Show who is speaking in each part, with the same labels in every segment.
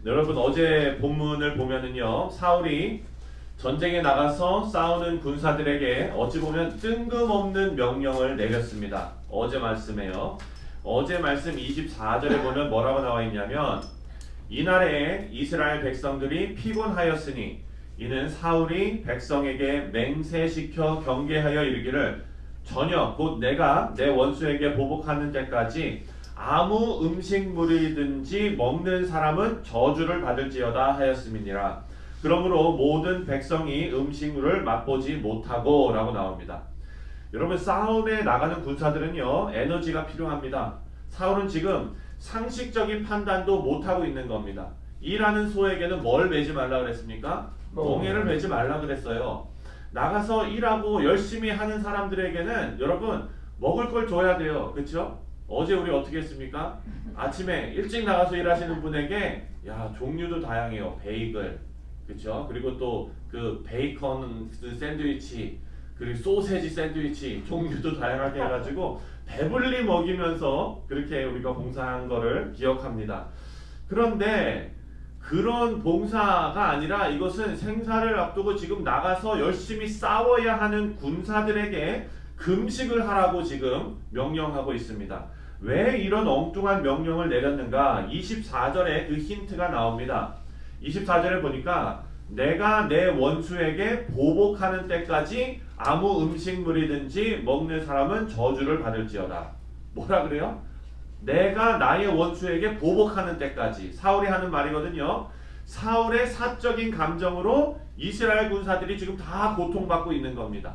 Speaker 1: 여러분 어제 본문을 보면은요, 사울이 전쟁에 나가서 싸우는 군사들에게 어찌 보면 뜬금없는 명령을 내렸습니다. 어제 말씀에요. 어제 말씀 24절에 보면 뭐라고 나와 있냐면, 이날에 이스라엘 백성들이 피곤하였으니 이는 사울이 백성에게 맹세시켜 경계하여 이르기를 저녁 곧 내가 내 원수에게 보복하는 때까지 아무 음식물이든지 먹는 사람은 저주를 받을지어다 하였음이니라. 그러므로 모든 백성이 음식물을 맛보지 못하고 라고 나옵니다. 여러분, 싸움에 나가는 군사들은요, 에너지가 필요합니다. 사울은 지금 상식적인 판단도 못하고 있는 겁니다. 일하는 소에게는 뭘 매지 말라 그랬습니까? 멍에를 매지 말라 그랬어요. 나가서 일하고 열심히 하는 사람들에게는 여러분 먹을 걸 줘야 돼요. 그렇죠? 어제 우리 어떻게 했습니까? 아침에 일찍 나가서 일하시는 분에게 종류도 다양해요. 베이글, 그렇죠? 그리고 또 그 베이컨 샌드위치, 그리고 소세지 샌드위치 종류도 다양하게 해가지고 배불리 먹이면서 그렇게 우리가 봉사한 거를 기억합니다. 그런데 그런 봉사가 아니라 이것은 생사를 앞두고 지금 나가서 열심히 싸워야 하는 군사들에게 금식을 하라고 지금 명령하고 있습니다. 왜 이런 엉뚱한 명령을 내렸는가? 24절에 그 힌트가 나옵니다. 24절에 보니까 내가 내 원수에게 보복하는 때까지 아무 음식물이든지 먹는 사람은 저주를 받을지어다. 뭐라 그래요? 내가 나의 원수에게 보복하는 때까지. 사울이 하는 말이거든요. 사울의 사적인 감정으로 이스라엘 군사들이 지금 다 고통받고 있는 겁니다.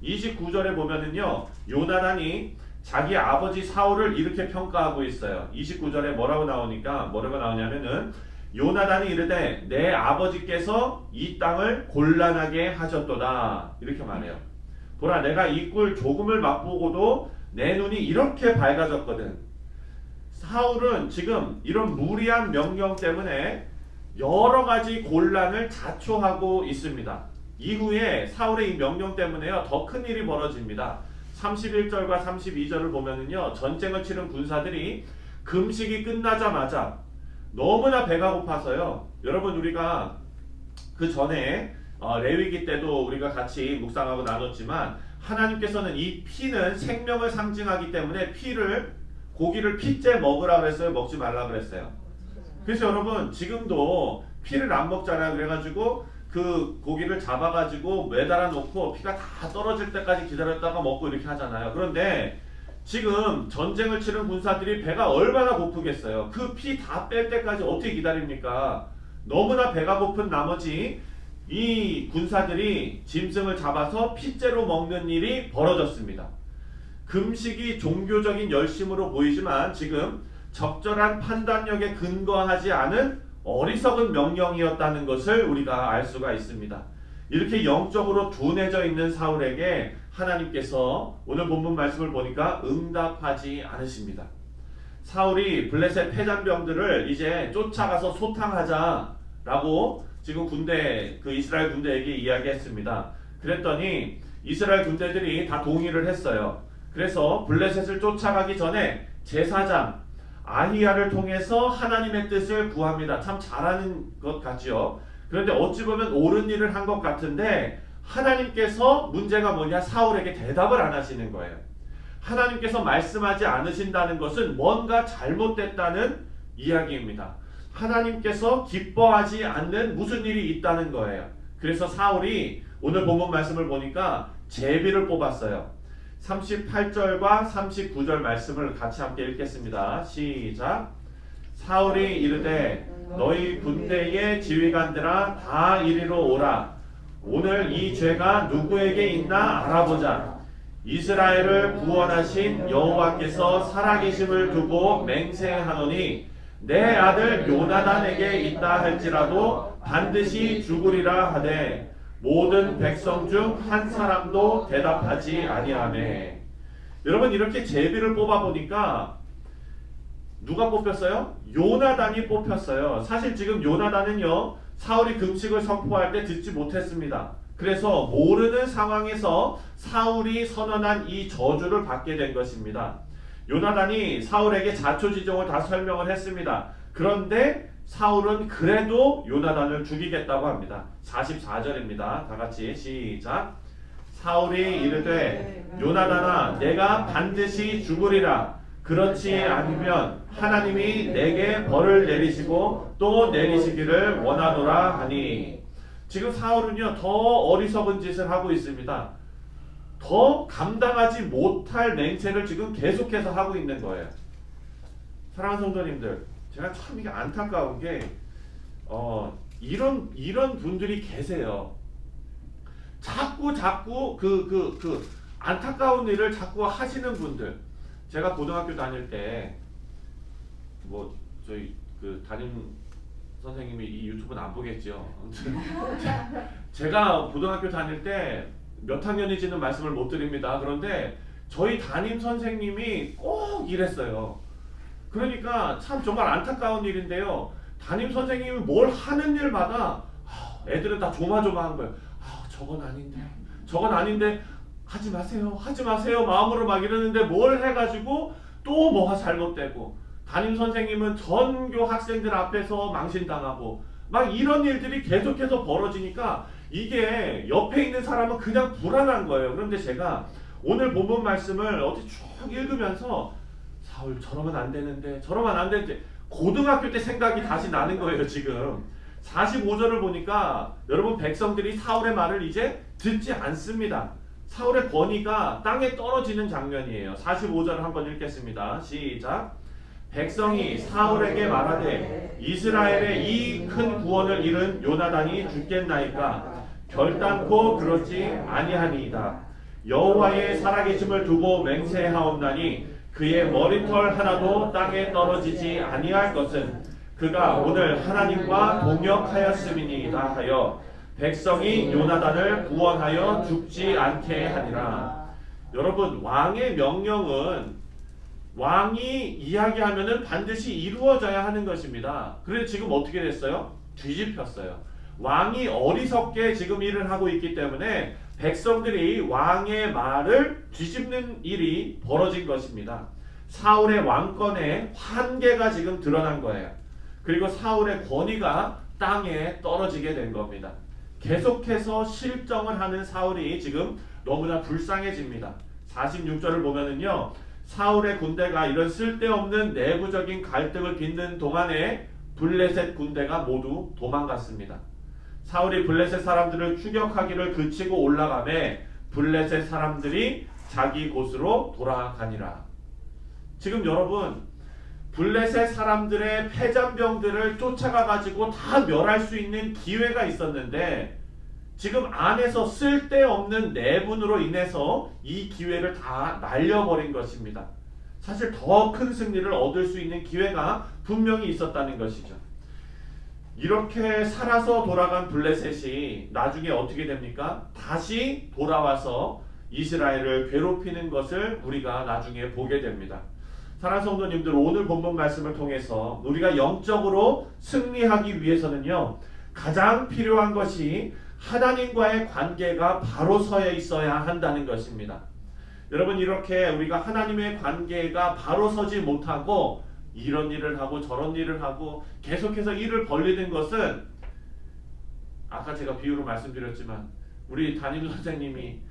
Speaker 1: 29절에 보면은요, 요나단이 자기 아버지 사울을 이렇게 평가하고 있어요. 29절에 뭐라고 나오냐면은 요나단이 이르되 내 아버지께서 이 땅을 곤란하게 하셨도다, 이렇게 말해요. 보라, 내가 이 꿀 조금을 맛보고도 내 눈이 이렇게 밝아졌거든. 사울은 지금 이런 무리한 명령 때문에 여러 가지 곤란을 자초하고 있습니다. 이후에 사울의 이 명령 때문에요, 더 큰 일이 벌어집니다. 31절과 32절을 보면은요, 전쟁을 치른 군사들이 금식이 끝나자마자 너무나 배가 고파서요. 여러분, 우리가 그 전에 레위기 때도 우리가 같이 묵상하고 나눴지만, 하나님께서는 이 피는 생명을 상징하기 때문에 고기를 피째 먹으라 그랬어요? 먹지 말라 그랬어요? 그래서 여러분, 지금도 피를 안 먹잖아요. 그래가지고 그 고기를 잡아가지고 매달아 놓고 피가 다 떨어질 때까지 기다렸다가 먹고 이렇게 하잖아요. 그런데 지금 전쟁을 치른 군사들이 배가 얼마나 고프겠어요. 그 피 다 뺄 때까지 어떻게 기다립니까? 너무나 배가 고픈 나머지 이 군사들이 짐승을 잡아서 피째로 먹는 일이 벌어졌습니다. 금식이 종교적인 열심으로 보이지만 지금 적절한 판단력에 근거하지 않은 어리석은 명령이었다는 것을 우리가 알 수가 있습니다. 이렇게 영적으로 둔해져 있는 사울에게 하나님께서 오늘 본문 말씀을 보니까 응답하지 않으십니다. 사울이 블레셋 패잔병들을 이제 쫓아가서 소탕하자라고 지금 그 이스라엘 군대에게 이야기했습니다. 그랬더니 이스라엘 군대들이 다 동의를 했어요. 그래서 블레셋을 쫓아가기 전에 제사장 아히야를 통해서 하나님의 뜻을 구합니다. 참 잘하는 것 같죠. 그런데 어찌 보면 옳은 일을 한 것 같은데, 하나님께서 문제가 뭐냐? 사울에게 대답을 안 하시는 거예요. 하나님께서 말씀하지 않으신다는 것은 뭔가 잘못됐다는 이야기입니다. 하나님께서 기뻐하지 않는 무슨 일이 있다는 거예요. 그래서 사울이 오늘 본문 말씀을 보니까 제비를 뽑았어요. 38절과 39절 말씀을 같이 함께 읽겠습니다. 시작. 사울이 이르되 너희 군대의 지휘관들아 다 이리로 오라. 오늘 이 죄가 누구에게 있나 알아보자. 이스라엘을 구원하신 여호와께서 살아계심을 두고 맹세하노니 내 아들 요나단에게 있다 할지라도 반드시 죽으리라 하되 모든 백성 중 한 사람도 대답하지 아니하매. 여러분, 이렇게 제비를 뽑아보니까 누가 뽑혔어요? 요나단이 뽑혔어요. 사실 지금 요나단은요, 사울이 금식을 선포할 때 듣지 못했습니다. 그래서 모르는 상황에서 사울이 선언한 이 저주를 받게 된 것입니다. 요나단이 사울에게 자초지종을 다 설명을 했습니다. 그런데 사울은 그래도 요나단을 죽이겠다고 합니다. 44절입니다. 다 같이 시작. 사울이 이르되 요나단아 내가 반드시 죽으리라. 그렇지 않으면 하나님이 내게 벌을 내리시고 또 내리시기를 원하노라 하니. 지금 사울은요 더 어리석은 짓을 하고 있습니다. 더 감당하지 못할 맹세를 지금 계속해서 하고 있는 거예요. 사랑하는 성도님들, 제가 참 이게 안타까운 게 이런 분들이 계세요. 자꾸 그 안타까운 일을 자꾸 하시는 분들. 제가 고등학교 다닐 때 뭐 저희 그 담임 선생님이 이 유튜브는 안 보겠죠. 제가 고등학교 다닐 때 몇 학년인지는 말씀을 못 드립니다. 그런데 저희 담임 선생님이 꼭 이랬어요. 그러니까 참 정말 안타까운 일인데요. 담임 선생님이 뭘 하는 일마다 애들은 다 조마조마한 거예요. 저건 아닌데 하지 마세요 마음으로 막 이러는데 뭘 해가지고 또 뭐가 잘못되고, 담임 선생님은 전교 학생들 앞에서 망신당하고 막 이런 일들이 계속해서 벌어지니까 이게 옆에 있는 사람은 그냥 불안한 거예요. 그런데 제가 오늘 본문 말씀을 어디 쭉 읽으면서 사울 저러면 안 되는데 고등학교 때 생각이 다시 나는 거예요. 지금 45절을 보니까 여러분, 백성들이 사울의 말을 이제 듣지 않습니다. 사울의 권위가 땅에 떨어지는 장면이에요. 45절을 한번 읽겠습니다. 시작. 백성이 사울에게 말하되 이스라엘의 이 큰 구원을 잃은 요나단이 죽겠나이까? 결단코 그렇지 아니하니이다. 여호와의 살아계심을 두고 맹세하옵나니 그의 머리털 하나도 땅에 떨어지지 아니할 것은 그가 오늘 하나님과 동역하였음이니이다 하여 백성이 요나단을 구원하여 죽지 않게 하니라. 여러분, 왕의 명령은 왕이 이야기하면은 반드시 이루어져야 하는 것입니다. 그런데 지금 어떻게 됐어요? 뒤집혔어요. 왕이 어리석게 지금 일을 하고 있기 때문에 백성들이 왕의 말을 뒤집는 일이 벌어진 것입니다. 사울의 왕권의 한계가 지금 드러난 거예요. 그리고 사울의 권위가 땅에 떨어지게 된 겁니다. 계속해서 실정을 하는 사울이 지금 너무나 불쌍해집니다. 46절을 보면은요, 사울의 군대가 이런 쓸데없는 내부적인 갈등을 빚는 동안에 블레셋 군대가 모두 도망갔습니다. 사울이 블레셋 사람들을 추격하기를 그치고 올라가매 블레셋 사람들이 자기 곳으로 돌아가니라. 지금 여러분, 블레셋 사람들의 패잔병들을 쫓아가 가지고 다 멸할 수 있는 기회가 있었는데 지금 안에서 쓸데없는 내분으로 인해서 이 기회를 다 날려버린 것입니다. 사실 더 큰 승리를 얻을 수 있는 기회가 분명히 있었다는 것이죠. 이렇게 살아서 돌아간 블레셋이 나중에 어떻게 됩니까? 다시 돌아와서 이스라엘을 괴롭히는 것을 우리가 나중에 보게 됩니다. 사랑하는 성도님들, 오늘 본문 말씀을 통해서 우리가 영적으로 승리하기 위해서는요, 가장 필요한 것이 하나님과의 관계가 바로 서 있어야 한다는 것입니다. 여러분, 이렇게 우리가 하나님의 관계가 바로 서지 못하고 이런 일을 하고 저런 일을 하고 계속해서 일을 벌리는 것은, 아까 제가 비유로 말씀드렸지만 우리 담임 선생님이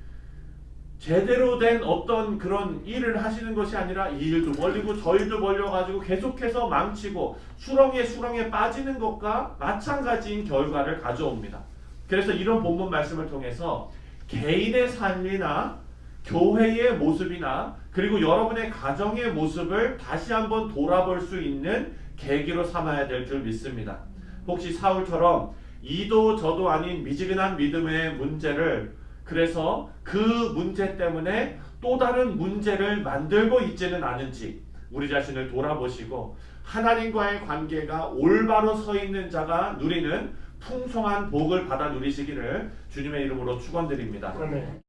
Speaker 1: 제대로 된 어떤 그런 일을 하시는 것이 아니라 이 일도 벌리고 저 일도 벌려가지고 계속해서 망치고 수렁에 빠지는 것과 마찬가지인 결과를 가져옵니다. 그래서 이런 본문 말씀을 통해서 개인의 삶이나 교회의 모습이나 그리고 여러분의 가정의 모습을 다시 한번 돌아볼 수 있는 계기로 삼아야 될 줄 믿습니다. 혹시 사울처럼 이도 저도 아닌 미지근한 믿음의 문제를, 그래서 그 문제 때문에 또 다른 문제를 만들고 있지는 않은지 우리 자신을 돌아보시고 하나님과의 관계가 올바로 서 있는 자가 누리는 풍성한 복을 받아 누리시기를 주님의 이름으로 축원드립니다.
Speaker 2: 아멘.